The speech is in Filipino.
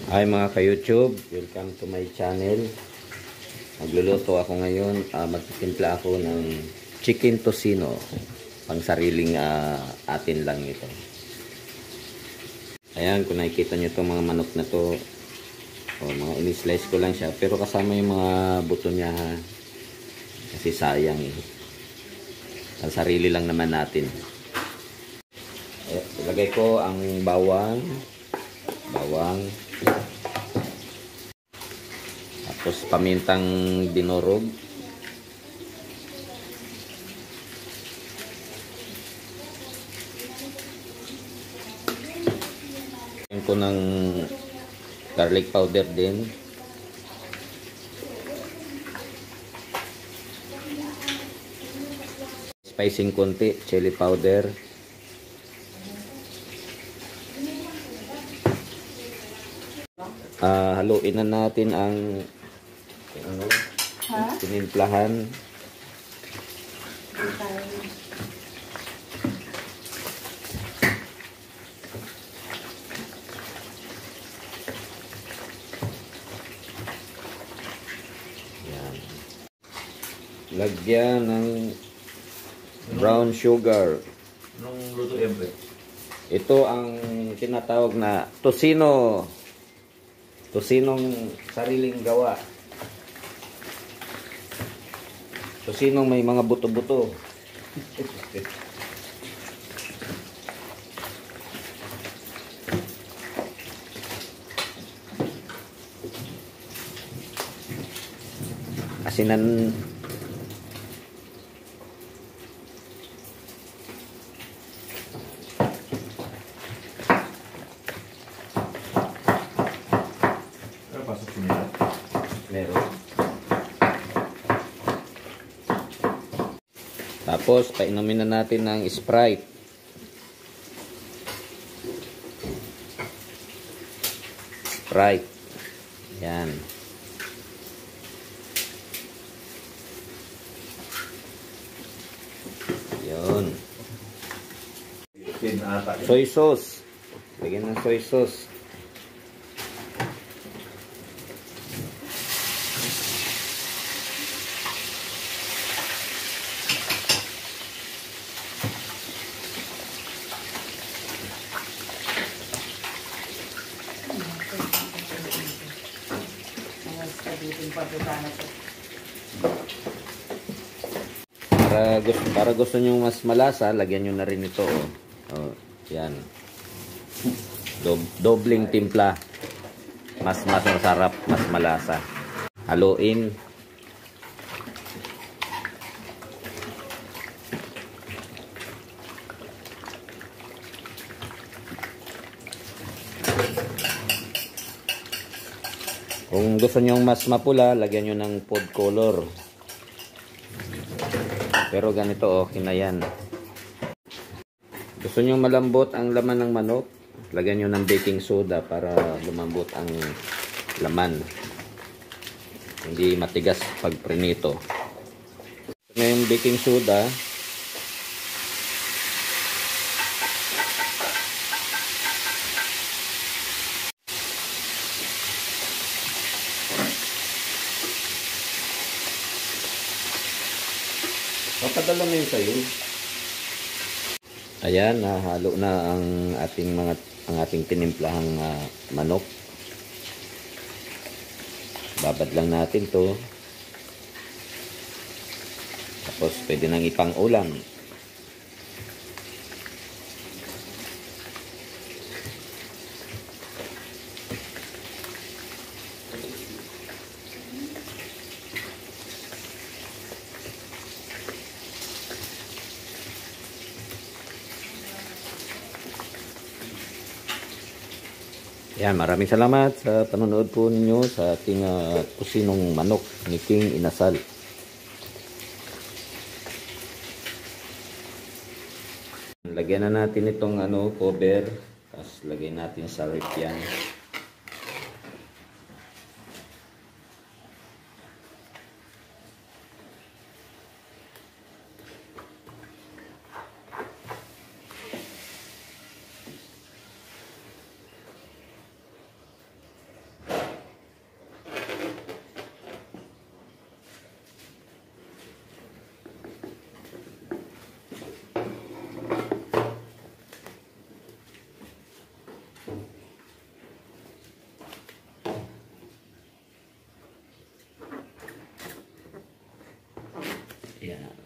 Hi mga ka-YouTube, welcome to my channel. Magluluto ako ngayon, magtitimpla ako ng chicken tocino. Pang sariling atin lang ito. Ayan, kung nakikita nyo itong mga manok na to, mga ini-slice ko lang siya. Pero kasama yung mga buto niya, kasi sayang eh. Ang sarili lang naman natin. Ilagay ko ang bawang. Tapos pamintang dinurog. Lagyan ko ng garlic powder din. Spicing konti, chili powder. Haluin na natin ang tinimplahan. Yan. Lagyan ng brown sugar. Anong luto yan, pre? Ito ang tinatawag na tocino. Tocinong sariling gawa. Tocinong may mga buto-buto. Asinan. Meron. Tapos painumin na natin ng Sprite. Yan. Yun. Soy sauce. Lagyan ng soy sauce. Para gusto nyo mas malasa, lagyan nyo na rin ito. Yan. Dobling timpla. Mas masarap, mas malasa. Haluin. Kung gusto nyo mas mapula, lagyan nyo ng food color. Pero ganito okay na yan. Gusto nyo malambot ang laman ng manok, lagyan nyo ng baking soda para lumambot ang laman. Hindi matigas pag prinito. Ngayon baking soda. Papadala na yun sa'yo. Ayan, nahalo na ang ating tinimplahang manok. Babad lang natin to. Tapos pwede nang ipang ulam. Yan, maraming salamat sa panonood po ninyo sa ating tocinong manok ni King Inasal. Lagyan na natin itong cover, tapos lagay natin sa ref yan. Yan.